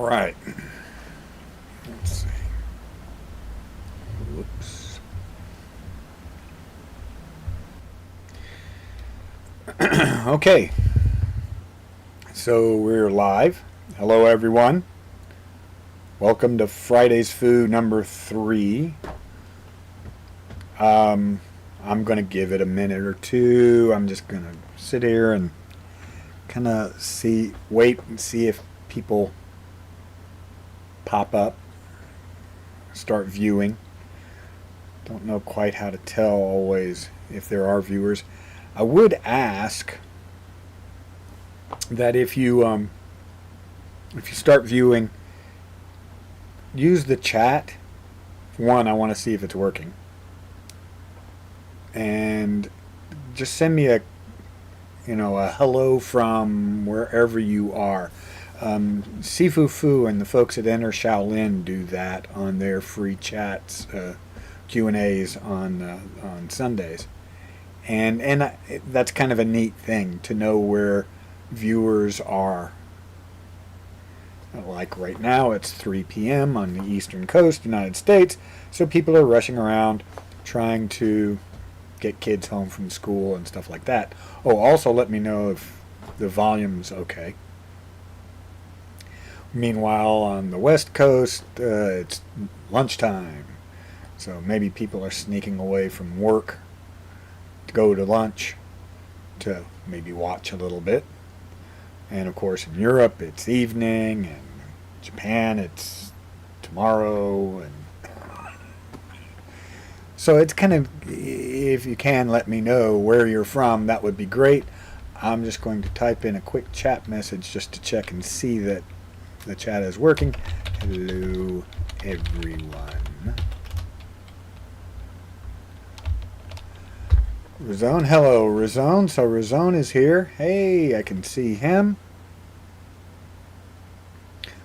right. Let's see. Whoops. Okay. So we're live. Hello, everyone. Welcome to Friday's Food number 3. I'm going to give it a minute or two. I'm just going to sit here and kind of wait and see if people pop up, start viewing. Don't know quite how to tell always if there are viewers. I would ask that if you start viewing, use the chat. One, I want to see if it's working, and just send me a hello from wherever you are. Sifu Fu and the folks at Enter Shaolin do that on their free chats, Q&As on Sundays, and that's kind of a neat thing to know where viewers are. Like right now, it's 3 p.m. on the Eastern Coast, United States, so people are rushing around trying to get kids home from school and stuff like that. Oh, also let me know if the volume's okay. Meanwhile, on the West Coast, it's lunchtime, so maybe people are sneaking away from work to go to lunch to maybe watch a little bit. And of course, in Europe, it's evening, and Japan, it's tomorrow, and so it's kind of, if you can let me know where you're from, that would be great. I'm just going to type in a quick chat message just to check and see that the chat is working. Hello, everyone. Razone, hello, Razone. So Razone is here. Hey, I can see him.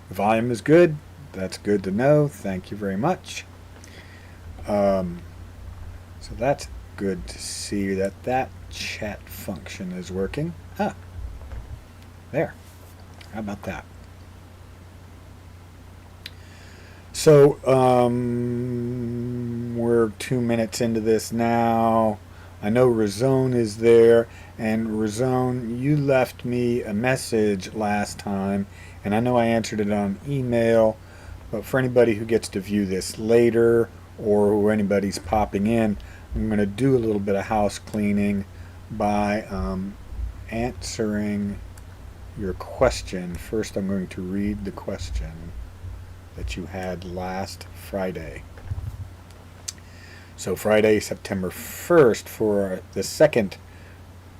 The volume is good. That's good to know. Thank you very much. So that's good to see that chat function is working. Ah, there. How about that? So we're 2 minutes into this now. I know Razone is there, and Razone, you left me a message last time, and I know I answered it on email, but for anybody who gets to view this later, or who anybody's popping in, I'm going to do a little bit of house cleaning by answering your question. First, I'm going to read the question that you had last Friday. So Friday, September 1st, for the second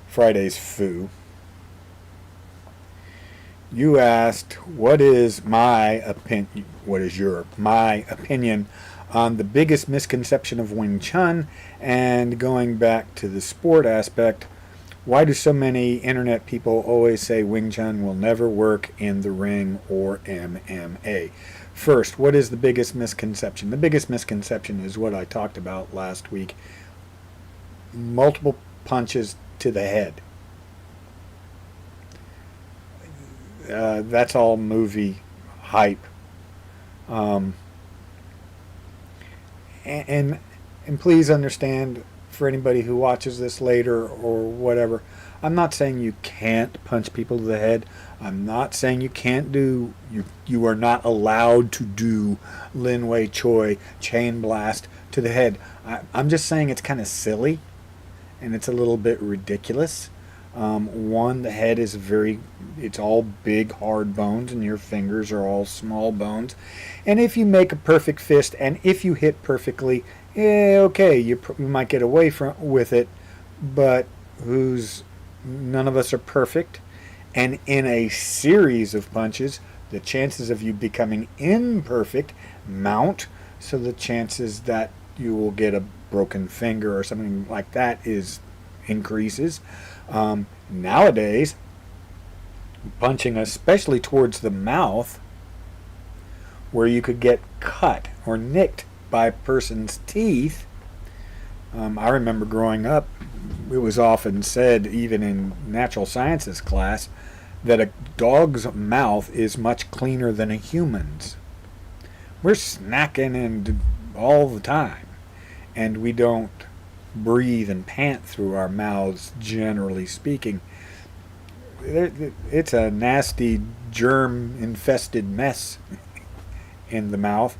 Friday's Foo, you asked, what is my opinion on the biggest misconception of Wing Chun, and going back to the sport aspect, why do so many internet people always say Wing Chun will never work in the ring or MMA? First, what is the biggest misconception? The biggest misconception is what I talked about last week. Multiple punches to the head. That's all movie hype. And please understand, for anybody who watches this later or whatever, I'm not saying you can't punch people to the head. I'm not saying you can't do, you are not allowed to do Lin Wei Choi chain blast to the head. I'm just saying it's kind of silly, and it's a little bit ridiculous. One, the head is it's all big hard bones, and your fingers are all small bones. And if you make a perfect fist, and if you hit perfectly, okay, you might get away with it, but none of us are perfect. And in a series of punches, the chances of you becoming imperfect mount, so the chances that you will get a broken finger or something like that increases. Nowadays, punching especially towards the mouth, where you could get cut or nicked by a person's teeth. I remember growing up, it was often said, even in natural sciences class, that a dog's mouth is much cleaner than a human's. We're snacking and all the time, and we don't breathe and pant through our mouths, generally speaking. It's a nasty germ-infested mess in the mouth.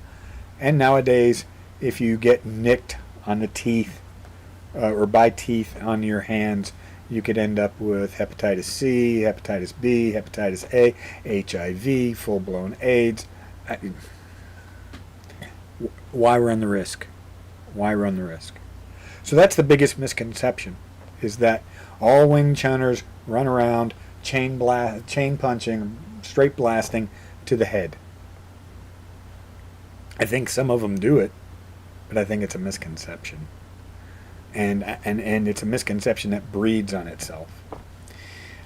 And nowadays, if you get nicked on the teeth or by teeth on your hands, you could end up with hepatitis C, hepatitis B, hepatitis A, HIV, full-blown AIDS. Why run the risk? Why run the risk? So that's the biggest misconception, is that all Wing Chunners run around chain punching, straight blasting to the head. I think some of them do it, but I think it's a misconception. And it's a misconception that breeds on itself.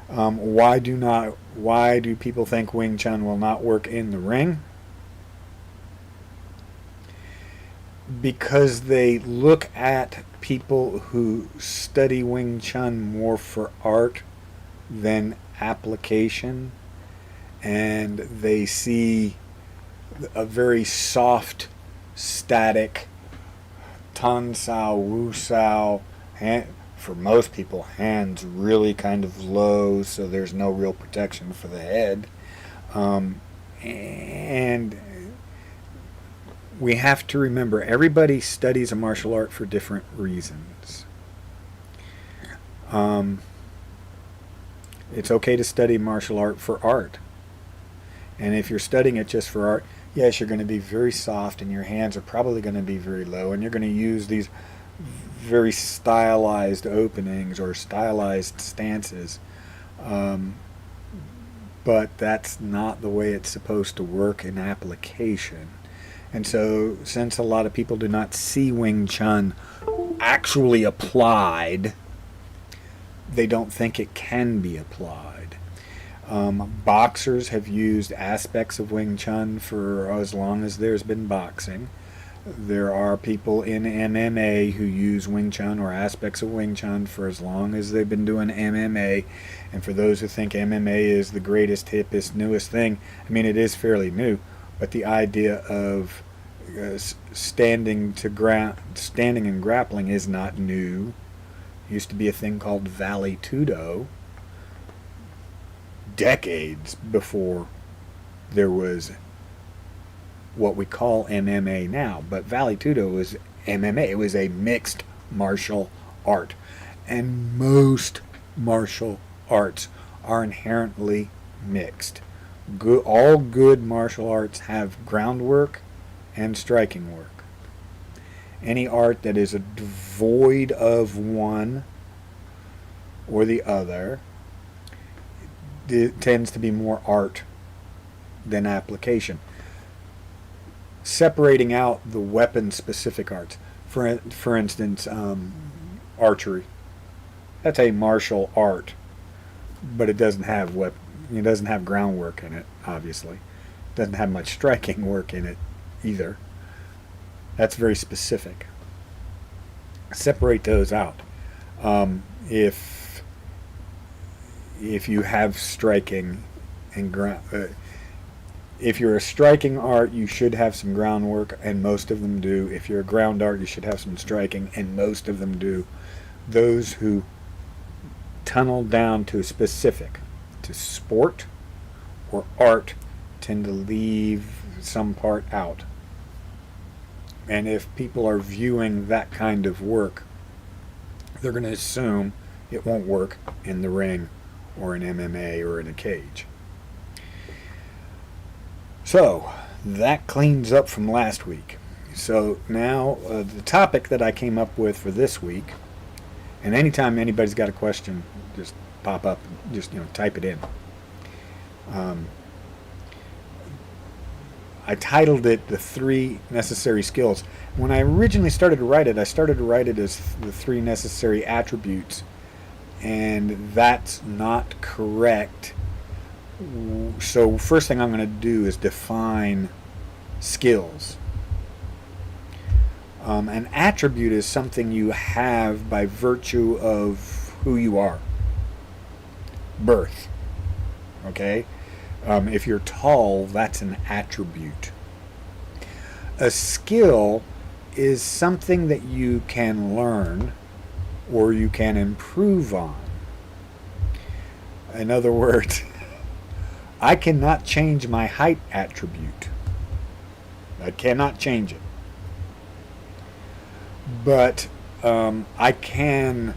Why do people think Wing Chun will not work in the ring? Because they look at people who study Wing Chun more for art than application, and they see a very soft, static, Tan Sao, Wu Sao, for most people, hands really kind of low, so there's no real protection for the head. And we have to remember, everybody studies a martial art for different reasons. It's okay to study martial art for art. And if you're studying it just for art, yes, you're going to be very soft and your hands are probably going to be very low, and you're going to use these very stylized openings or stylized stances. But that's not the way it's supposed to work in application. And so, since a lot of people do not see Wing Chun actually applied, they don't think it can be applied. Boxers have used aspects of Wing Chun for as long as there's been boxing. There are people in MMA who use Wing Chun or aspects of Wing Chun for as long as they've been doing MMA. And for those who think MMA is the greatest, hippest, newest thing, I mean, it is fairly new. But the idea of standing and grappling is not new. It used to be a thing called Vale Tudo decades before there was what we call MMA now. But Vale Tudo was MMA. It was a mixed martial art. And most martial arts are inherently mixed. All good martial arts have groundwork and striking work. Any art that is devoid of one or the other tends to be more art than application. Separating out the weapon-specific arts, for instance, archery. That's a martial art, but it doesn't have it doesn't have groundwork in it, obviously. It doesn't have much striking work in it either. That's very specific. Separate those out. If you have striking and if you're a striking art, you should have some groundwork, and most of them do. If you're a ground art, you should have some striking, and most of them do. Those who tunnel down to specific, to sport or art, tend to leave some part out. And if people are viewing that kind of work, they're going to assume it won't work in the ring or in MMA or in a cage. So that cleans up from last week. So now the topic that I came up with for this week, and anytime anybody's got a question, just pop up, just type it in. I titled it The 3 Necessary Skills. When I originally started to write it, I started to write it as the 3 necessary attributes, and that's not correct. So first thing I'm going to do is define skills. An attribute is something you have by virtue of who you are. Birth. Okay? If you're tall, that's an attribute. A skill is something that you can learn or you can improve on. In other words, I cannot change my height attribute. I cannot change it. But I can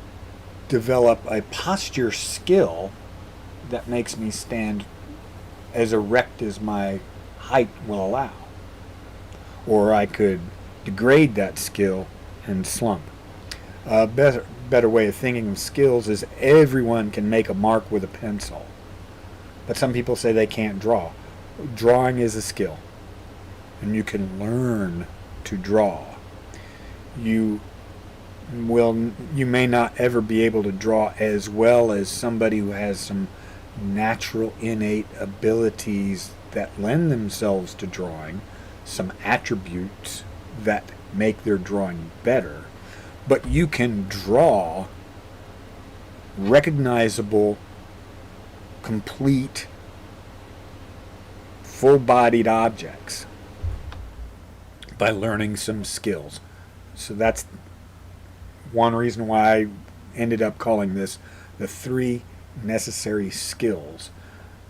develop a posture skill that makes me stand as erect as my height will allow. Or I could degrade that skill and slump. A better way of thinking of skills is everyone can make a mark with a pencil. But some people say they can't draw. Drawing is a skill. And you can learn to draw. You may not ever be able to draw as well as somebody who has some natural innate abilities that lend themselves to drawing, some attributes that make their drawing better. But you can draw recognizable, complete, full-bodied objects by learning some skills. So that's one reason why I ended up calling this the 3 necessary skills.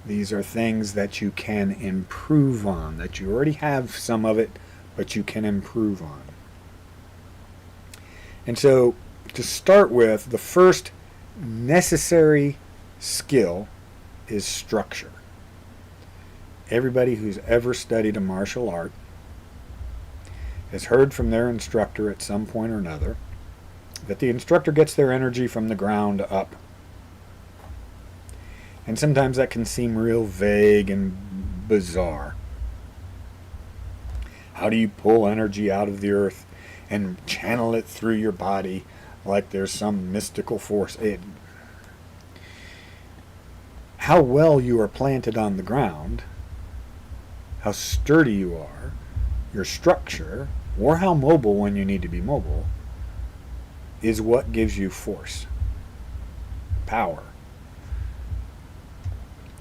These are things that you can improve on, that you already have some of it, but you can improve on. And so, to start with, the first necessary skill is structure. Everybody who's ever studied a martial art has heard from their instructor at some point or another that the instructor gets their energy from the ground up. And sometimes that can seem real vague and bizarre. How do you pull energy out of the earth and channel it through your body like there's some mystical force? How well you are planted on the ground, how sturdy you are, your structure, or how mobile when you need to be mobile, is what gives you force, power.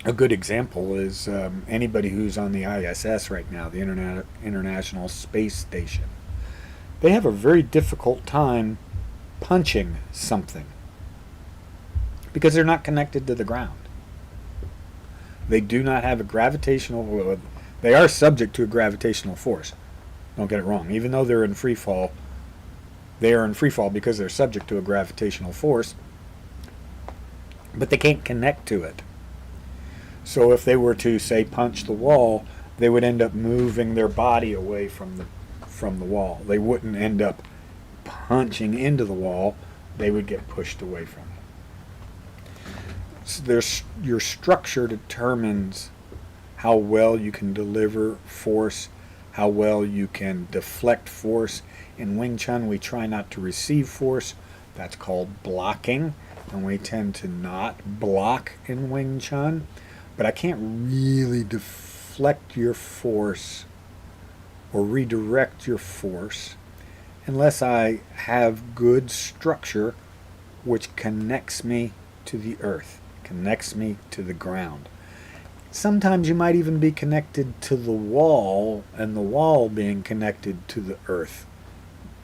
A good example is anybody who's on the ISS right now, the International Space Station. They have a very difficult time punching something because they're not connected to the ground. They do not have a gravitational. They are subject to a gravitational force. Don't get it wrong. Even though they're in free fall, they are in free fall because they're subject to a gravitational force, but they can't connect to it. So if they were to, say, punch the wall, they would end up moving their body away from the wall. They wouldn't end up punching into the wall. They would get pushed away from it. So your structure determines how well you can deliver force, how well you can deflect force. In Wing Chun, we try not to receive force. That's called blocking, and we tend to not block in Wing Chun. But I can't really deflect your force or redirect your force unless I have good structure which connects me to the earth, connects me to the ground. Sometimes you might even be connected to the wall, and the wall being connected to the earth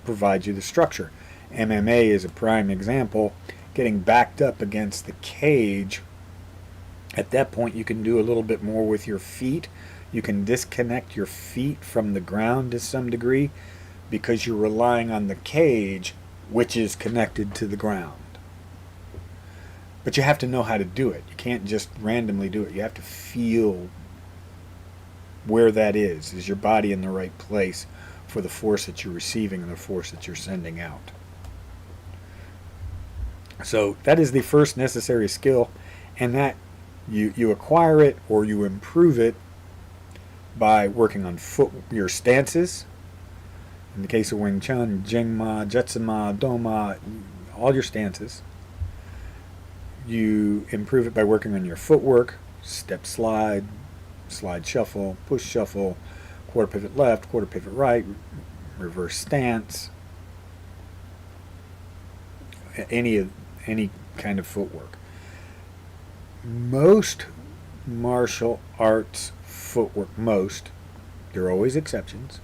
provides you the structure. MMA is a prime example. Getting backed up against the cage, at that point you can do a little bit more with your feet. You can disconnect your feet from the ground to some degree because you're relying on the cage, which is connected to the ground. But you have to know how to do it. You can't just randomly do it. You have to feel where that is. Is your body in the right place for the force that you're receiving and the force that you're sending out? So that is the first necessary skill, and that you acquire it or you improve it by working on your stances. In the case of Wing Chun, Jingma, Jetsuma, Doma, all your stances. You improve it by working on your footwork, step slide, slide shuffle, push shuffle, quarter pivot left, quarter pivot right, reverse stance, any kind of footwork. Most martial arts footwork, there are always exceptions,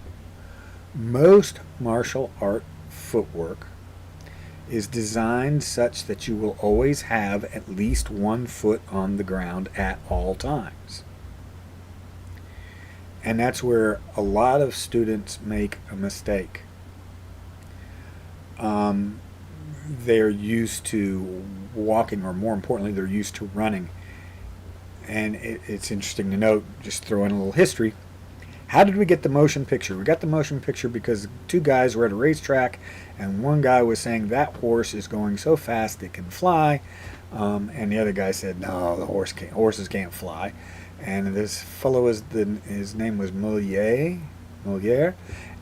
most martial art footwork is designed such that you will always have at least one foot on the ground at all times. And that's where a lot of students make a mistake. They're used to walking, or more importantly, they're used to running. And it's interesting to note, just throw in a little history. How did we get the motion picture? We got the motion picture because two guys were at a racetrack, and one guy was saying that horse is going so fast it can fly, and the other guy said, no, horses can't fly. And this fellow his name was Moliere,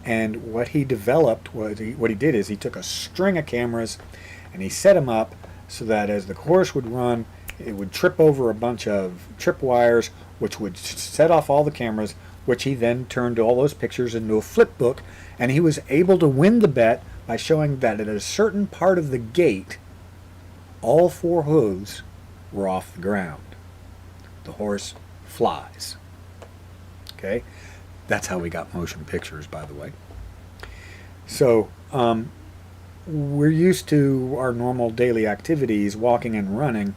and what he developed was what he did is he took a string of cameras and he set them up so that as the horse would run, it would trip over a bunch of tripwires, which would set off all the cameras, which he then turned all those pictures into a flip book, and he was able to win the bet by showing that at a certain part of the gate, all four hooves were off the ground. The horse flies. Okay? That's how we got motion pictures, by the way. So, we're used to our normal daily activities, walking and running,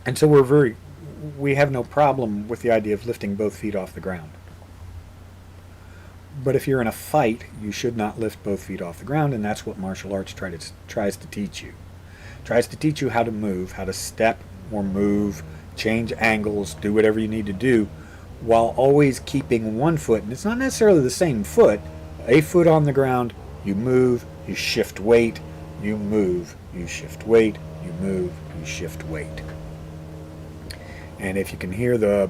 and so we have no problem with the idea of lifting both feet off the ground. But if you're in a fight, you should not lift both feet off the ground, and that's what martial arts tries to teach you. Tries to teach you how to move, how to step or move, change angles, do whatever you need to do, while always keeping one foot. And it's not necessarily the same foot. A foot on the ground, you move, you shift weight, you move, you shift weight, you move, you shift weight. And if you can hear the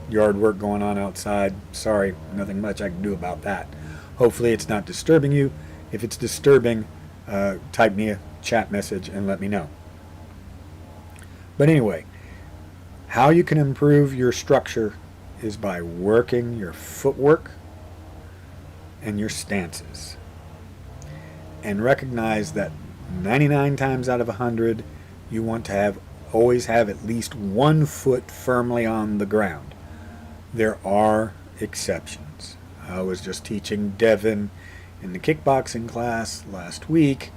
yard work going on outside, sorry, nothing much I can do about that. Hopefully it's not disturbing you. If it's disturbing, type me a chat message and let me know. But anyway, how you can improve your structure is by working your footwork and your stances. And recognize that 99 times out of 100, you want to always have at least one foot firmly on the ground. There are exceptions. I was just teaching Devin in the kickboxing class last week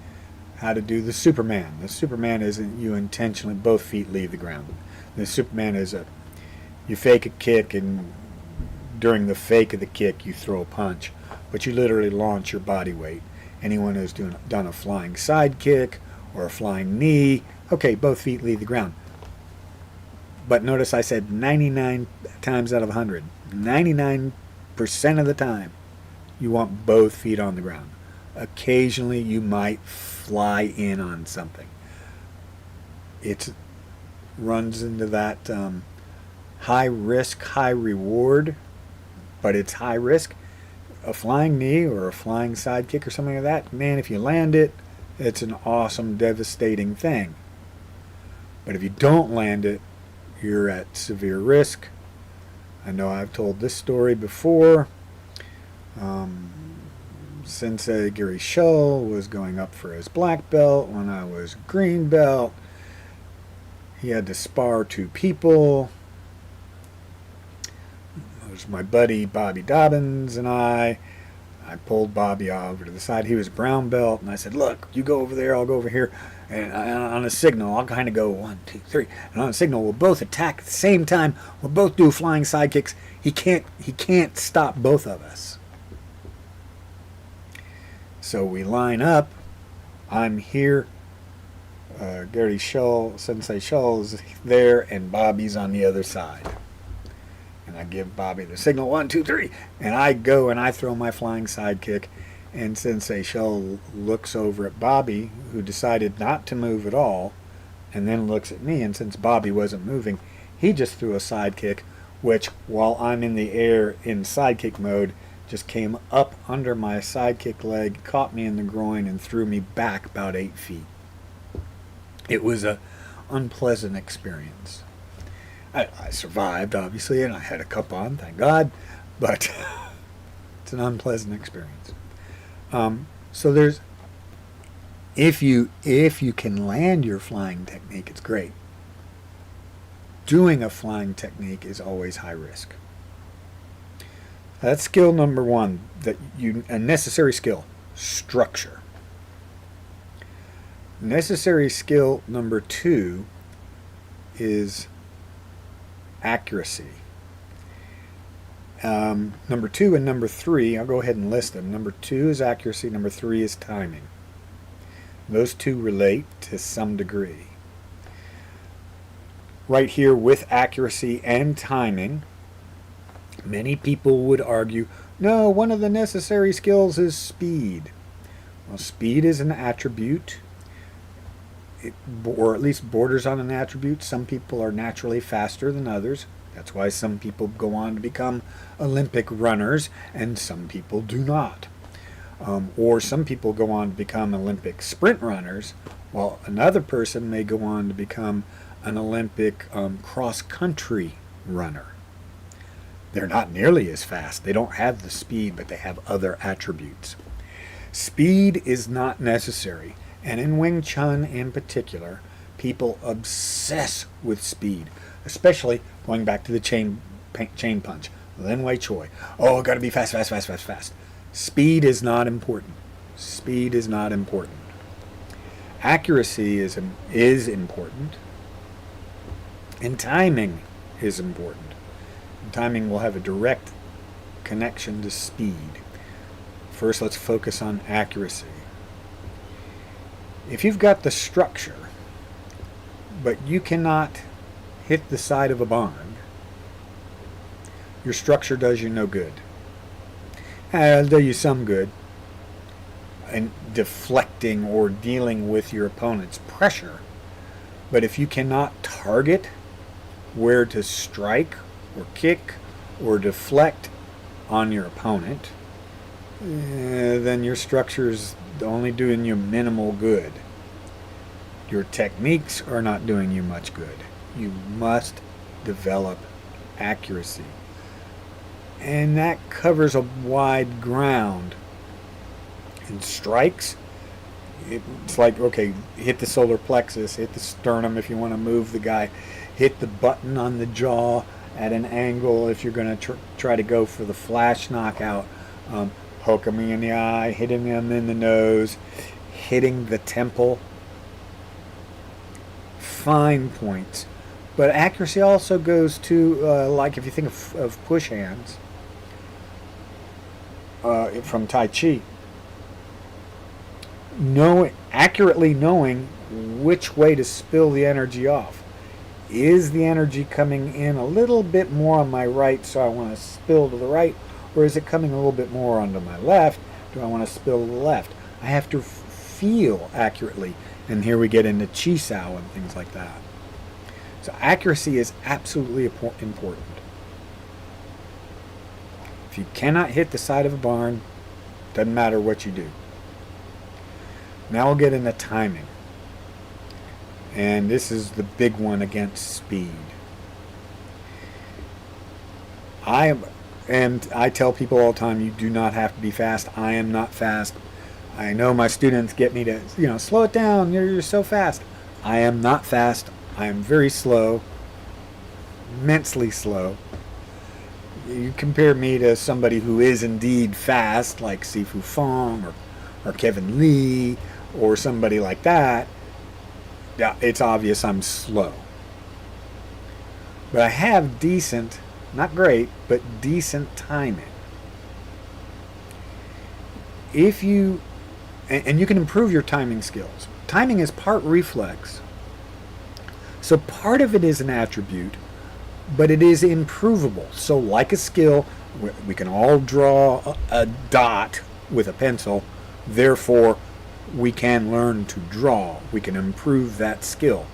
how to do the Superman. The Superman isn't you intentionally both feet leave the ground. The Superman is you fake a kick, and during the fake of the kick you throw a punch, but you literally launch your body weight. Anyone who's done a flying side kick or a flying knee, okay, both feet leave the ground. But notice I said 99 times out of 100. 99% of the time, you want both feet on the ground. Occasionally, you might fly in on something. It runs into that high risk, high reward, but it's high risk. A flying knee or a flying side kick or something like that, man, if you land it, it's an awesome, devastating thing. But if you don't land it, you're at severe risk. I know I've told this story before. Sensei Gary Shull was going up for his black belt when I was green belt. He had to spar two people. It was my buddy Bobby Dobbins and I pulled Bobby over to the side. He was brown belt, and I said, look, you go over there, I'll go over here. And on a signal, I'll kind of go 1, 2, 3. And on a signal, we'll both attack at the same time. We'll both do flying side kicks. He can't stop both of us. So we line up. I'm here. Gary Shull, Sensei Shull is there, and Bobby's on the other side. And I give Bobby the signal, 1, 2, 3. And I go and I throw my flying side kick. And Sensei Shull looks over at Bobby, who decided not to move at all, and then looks at me. And since Bobby wasn't moving, he just threw a side kick, which, while I'm in the air in side kick mode, just came up under my side kick leg, caught me in the groin, and threw me back about 8 feet. It was an unpleasant experience. I survived, obviously, and I had a cup on, thank God, but it's an unpleasant experience. So there's, if you can land your flying technique, it's great. doing a flying technique is always high risk. That's skill number one, a necessary skill, structure. Necessary skill number two is accuracy. Number two and number three, I'll go ahead and list them. Number two is accuracy, number three is timing. Those two relate to some degree. Right here with accuracy and timing, many people would argue, no, one of the necessary skills is speed. Well, speed is an attribute, or at least borders on an attribute. Some people are naturally faster than others. That's why some people go on to become Olympic runners and some people do not. Or some people go on to become Olympic sprint runners, while another person may go on to become an Olympic cross-country runner. They're not nearly as fast. They don't have the speed, but they have other attributes. Speed is not necessary, and in Wing Chun in particular, people obsess with speed, especially going back to the chain punch. Lin Wei Choi. Oh, got to be fast, fast, fast, fast, fast. Speed is not important. Speed is not important. Accuracy is important, and timing is important. And timing will have a direct connection to speed. First, let's focus on accuracy. If you've got the structure, but you cannot hit the side of a barn, your structure does you no good. It'll do you some good in deflecting or dealing with your opponent's pressure. But if you cannot target where to strike or kick or deflect on your opponent, then your structure is only doing you minimal good. Your techniques are not doing you much good. You must develop accuracy. And that covers a wide ground. In strikes, it's like, okay, hit the solar plexus, hit the sternum if you want to move the guy, hit the button on the jaw at an angle if you're going to try to go for the flash knockout. Poke him in the eye, hitting him in the nose, hitting the temple. Fine points. But accuracy also goes to, like if you think of push hands from Tai Chi, accurately knowing which way to spill the energy off. Is the energy coming in a little bit more on my right, so I want to spill to the right, or is it coming a little bit more onto my left? Do I want to spill to the left? I have to feel accurately, and here we get into Chi Sao and things like that. So accuracy is absolutely important. If you cannot hit the side of a barn, doesn't matter what you do. Now we'll get into timing. And this is the big one against speed. I tell people all the time, you do not have to be fast. I am not fast. I know my students get me to, slow it down. You're so fast. I am not fast. I am very slow, immensely slow. You compare me to somebody who is indeed fast, like Sifu Fong or Kevin Lee or somebody like that. Yeah, it's obvious I'm slow. But I have decent, not great, but decent timing. If you, and you can improve your timing skills. Timing is part reflex. So part of it is an attribute, but it is improvable. So like a skill, we can all draw a dot with a pencil. Therefore, we can learn to draw. We can improve that skill.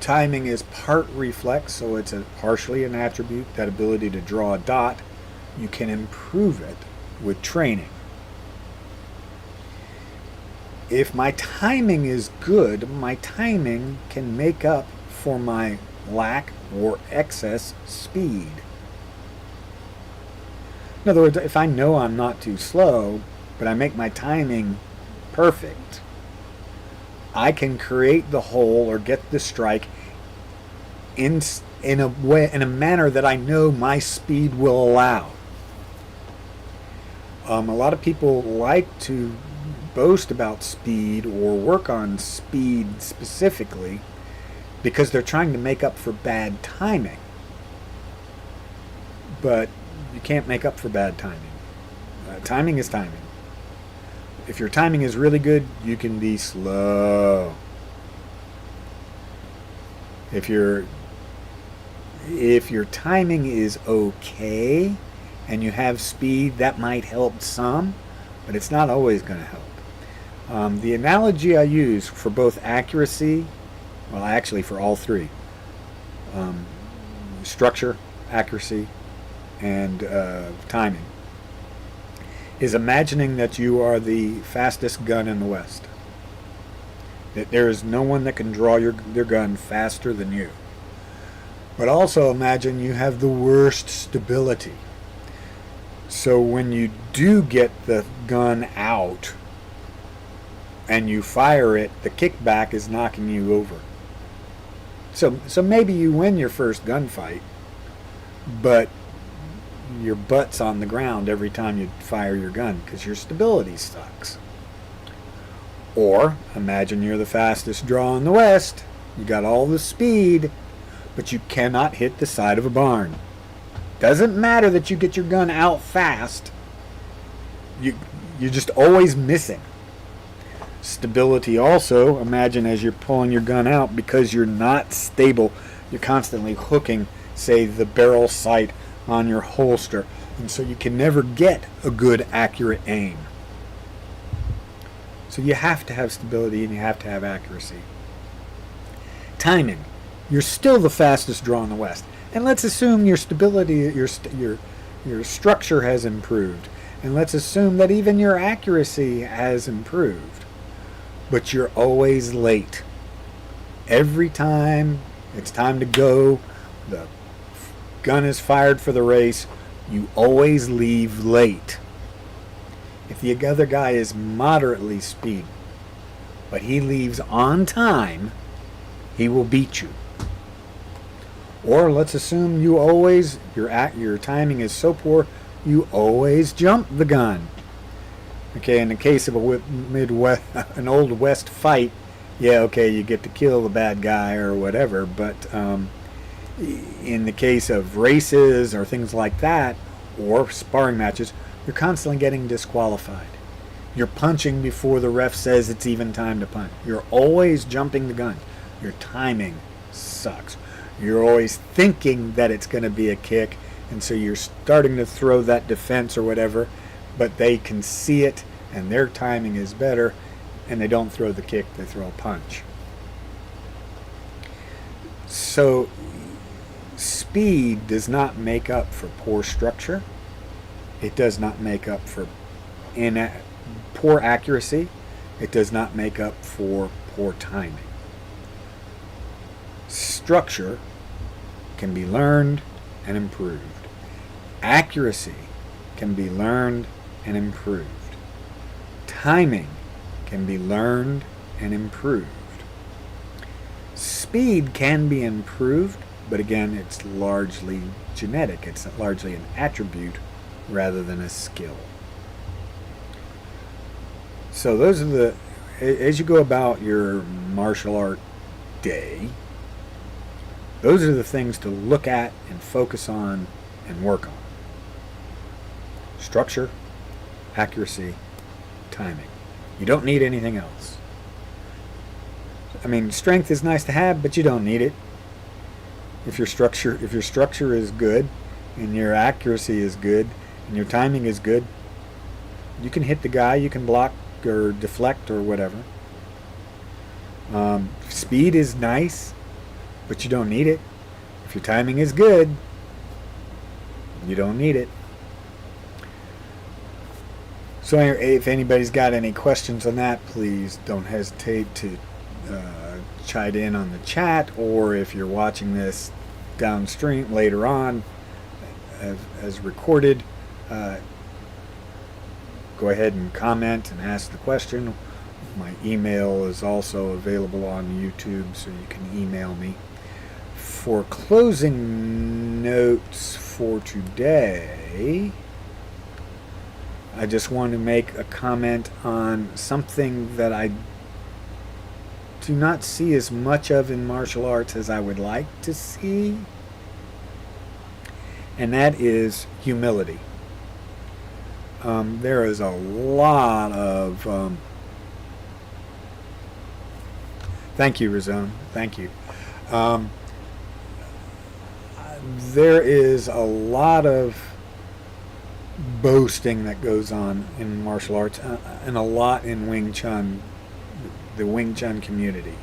Timing is part reflex, so it's partially an attribute, that ability to draw a dot. You can improve it with training. If my timing is good, my timing can make up for my lack or excess speed. In other words, if I know I'm not too slow, but I make my timing perfect, I can create the hole or get the strike in a way, in a manner that I know my speed will allow. A lot of people like to boast about speed or work on speed specifically because they're trying to make up for bad timing. But you can't make up for bad timing. Timing is timing. If your timing is really good, you can be slow. If your timing is okay and you have speed, that might help some, but it's not always going to help. The analogy I use for both accuracy, well, actually for all three, structure, accuracy, and timing, is imagining that you are the fastest gun in the West. That there is no one that can draw their gun faster than you. But also imagine you have the worst stability. So when you do get the gun out and you fire it, the kickback is knocking you over. So maybe you win your first gunfight, but your butt's on the ground every time you fire your gun because your stability sucks. Or imagine you're the fastest draw in the West. You got all the speed, but you cannot hit the side of a barn. Doesn't matter that you get your gun out fast. You're just always missing. Stability also, imagine as you're pulling your gun out, because you're not stable, you're constantly hooking, say, the barrel sight on your holster, and so you can never get a good, accurate aim. So you have to have stability and you have to have accuracy. Timing. You're still the fastest draw in the West. And let's assume your stability, your structure has improved. And let's assume that even your accuracy has improved. But you're always late. Every time it's time to go, the gun is fired for the race, you always leave late. If the other guy is moderately speed, but he leaves on time, he will beat you. Or let's assume you always, your timing is so poor, you always jump the gun. Okay, in the case of an Old West fight, yeah, okay, you get to kill the bad guy or whatever, but in the case of races or things like that, or sparring matches, you're constantly getting disqualified. You're punching before the ref says it's even time to punch. You're always jumping the gun. Your timing sucks. You're always thinking that it's going to be a kick, and so you're starting to throw that defense or whatever, but they can see it, and their timing is better, and they don't throw the kick, they throw a punch. So speed does not make up for poor structure. It does not make up for poor accuracy. It does not make up for poor timing. Structure can be learned and improved. Accuracy can be learned and improved. Timing can be learned and improved. Speed can be improved, but again, it's largely genetic. It's largely an attribute rather than a skill. So those are as you go about your martial art day, those are the things to look at and focus on and work on. Structure, accuracy, timing. You don't need anything else. I mean, strength is nice to have, but you don't need it. If your structure is good and your accuracy is good and your timing is good, you can hit the guy, you can block or deflect or whatever. Speed is nice, but you don't need it. If your timing is good, you don't need it. So if anybody's got any questions on that, please don't hesitate to chime in on the chat, or if you're watching this downstream later on as recorded, go ahead and comment and ask the question. My email is also available on YouTube, so you can email me. For closing notes for today, I just want to make a comment on something that I do not see as much of in martial arts as I would like to see, and that is humility. There is a lot of thank you, Razone. Thank you. There is a lot of boasting that goes on in martial arts, and a lot in Wing Chun, the Wing Chun community.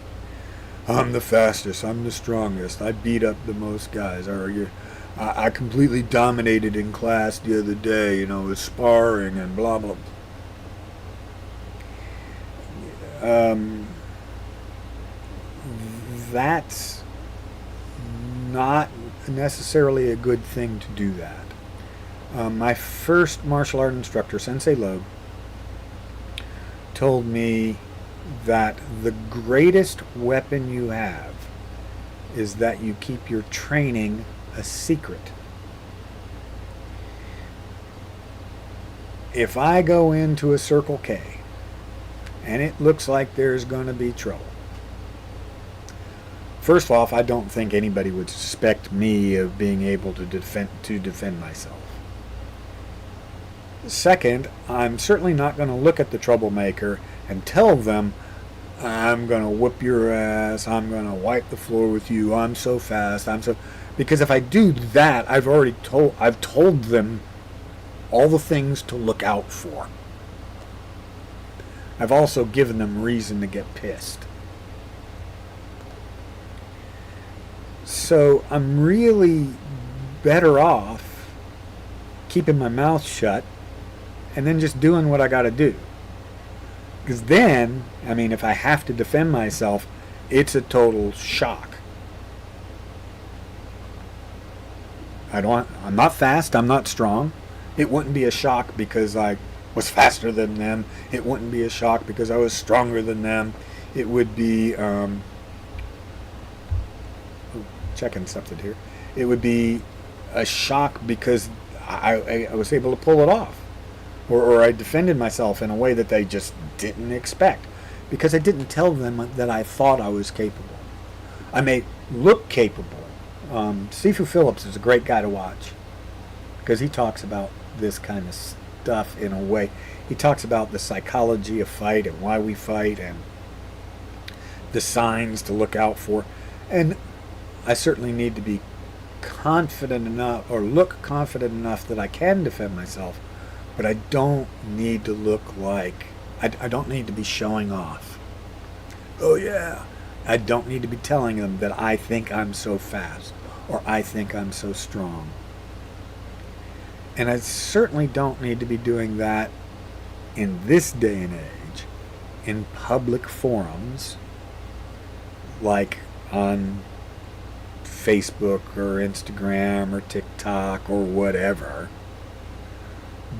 I'm the fastest, I'm the strongest, I beat up the most guys, or I completely dominated in class the other day, with sparring and blah blah. That's not necessarily a good thing to do that. My first martial art instructor, Sensei Loeb, told me that the greatest weapon you have is that you keep your training a secret. If I go into a Circle K and it looks like there's going to be trouble, first off, I don't think anybody would suspect me of being able to defend myself. Second, I'm certainly not going to look at the troublemaker and tell them, I'm going to whoop your ass, I'm going to wipe the floor with you, I'm so fast, because if I do that, I've told them all the things to look out for. I've also given them reason to get pissed. So I'm really better off keeping my mouth shut and then just doing what I got to do. Because then, if I have to defend myself, it's a total shock. I'm not fast, I'm not strong. It wouldn't be a shock because I was faster than them. It wouldn't be a shock because I was stronger than them. It would be, checking something here. It would be a shock because I was able to pull it off. Or I defended myself in a way that they just didn't expect. Because I didn't tell them that I thought I was capable. I may look capable. Sifu Phillips is a great guy to watch. Because he talks about this kind of stuff in a way. He talks about the psychology of fight and why we fight and the signs to look out for. And I certainly need to be confident enough, or look confident enough that I can defend myself, but I don't need to look like, I don't need to be showing off. Oh yeah, I don't need to be telling them that I think I'm so fast, or I think I'm so strong. And I certainly don't need to be doing that in this day and age, in public forums, like on Facebook or Instagram or TikTok or whatever,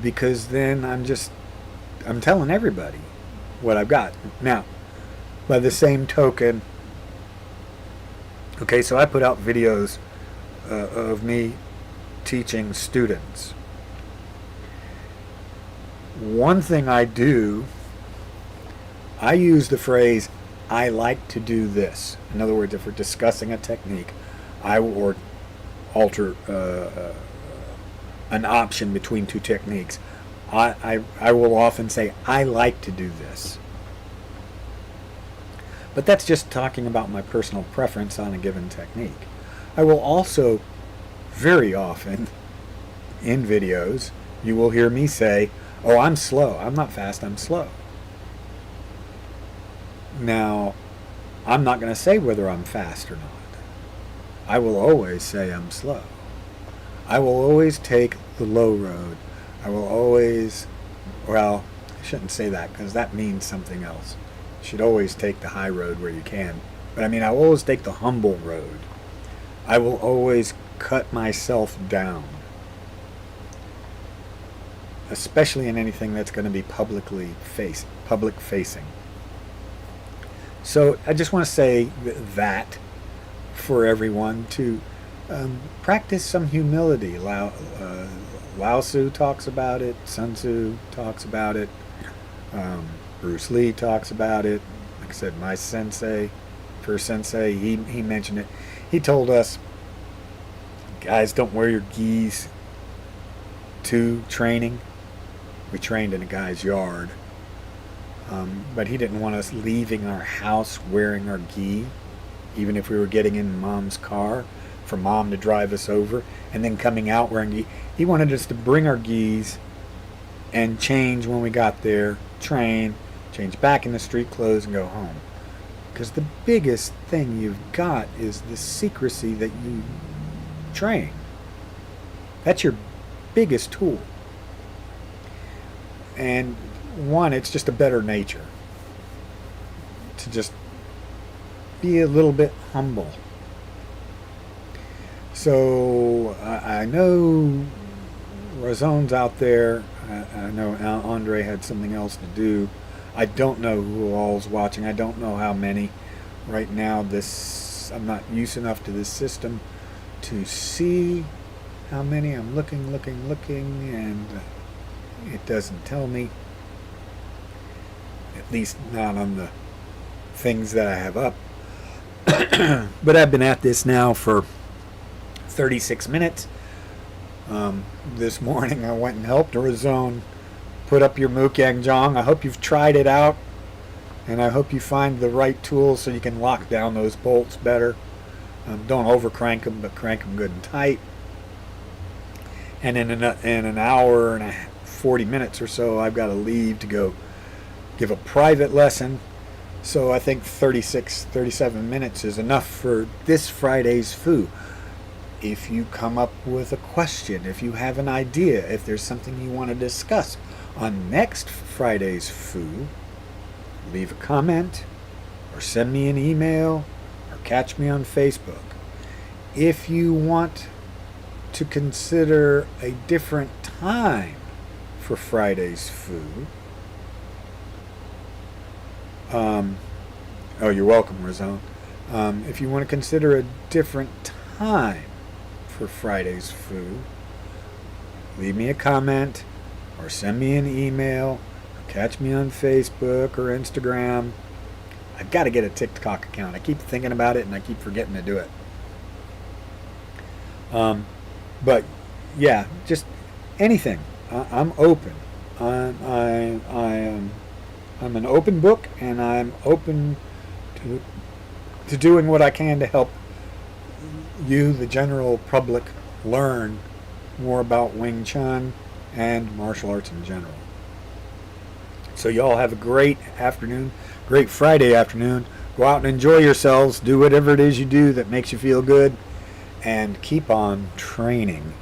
because then I'm telling everybody what I've got. Now, by the same token, okay, so I put out videos of me teaching students. One thing I do, I use the phrase, I like to do this. In other words, if we're discussing a technique, or alter an option between two techniques, I will often say, I like to do this. But that's just talking about my personal preference on a given technique. I will also, very often, in videos, you will hear me say, oh, I'm slow. I'm not fast, I'm slow. Now, I'm not going to say whether I'm fast or not. I will always say I'm slow. I will always take the low road. I will always, well, I shouldn't say that because that means something else. You should always take the high road where you can. But I will always take the humble road. I will always cut myself down. Especially in anything that's going to be public facing. So I just want to say that for everyone to practice some humility. Lao Tzu talks about it. Sun Tzu talks about it. Bruce Lee talks about it. Like I said, my sensei, first sensei, he mentioned it. He told us, guys, don't wear your gis to training. We trained in a guy's yard. But he didn't want us leaving our house wearing our gi, even if we were getting in mom's car for mom to drive us over, and then coming out wearing gi. He wanted us to bring our gis and change when we got there, train, change back in the street clothes, and go home. Because the biggest thing you've got is the secrecy that you train. That's your biggest tool. And one, it's just a better nature to just be a little bit humble. So I know Razon's out there. I know Andre had something else to do. I don't know who all's watching. I don't know how many. Right now, I'm not used enough to this system to see how many. I'm looking, and it doesn't tell me. At least not on the things that I have up. But I've been at this now for 36 minutes. This morning I went and helped Razon put up your Mukang Jong. I hope you've tried it out, and I hope you find the right tools so you can lock down those bolts better. Don't over crank them, but crank them good and tight. And in an hour and 40 minutes or so, I've got to leave to go give a private lesson. So I think 37 minutes is enough for this Friday's Foo. If you come up with a question, if you have an idea, if there's something you want to discuss on next Friday's Foo, leave a comment or send me an email or catch me on Facebook. If you want to consider a different time for Friday's Foo, oh, you're welcome, Razon. If you want to consider a different time for Friday's Foo, leave me a comment or send me an email or catch me on Facebook or Instagram. I've got to get a TikTok account. I keep thinking about it and I keep forgetting to do it. But yeah, just anything. I'm open. I'm an open book, and I'm open to doing what I can to help you, the general public, learn more about Wing Chun and martial arts in general. So y'all have a great afternoon, great Friday afternoon. Go out and enjoy yourselves. Do whatever it is you do that makes you feel good, and keep on training.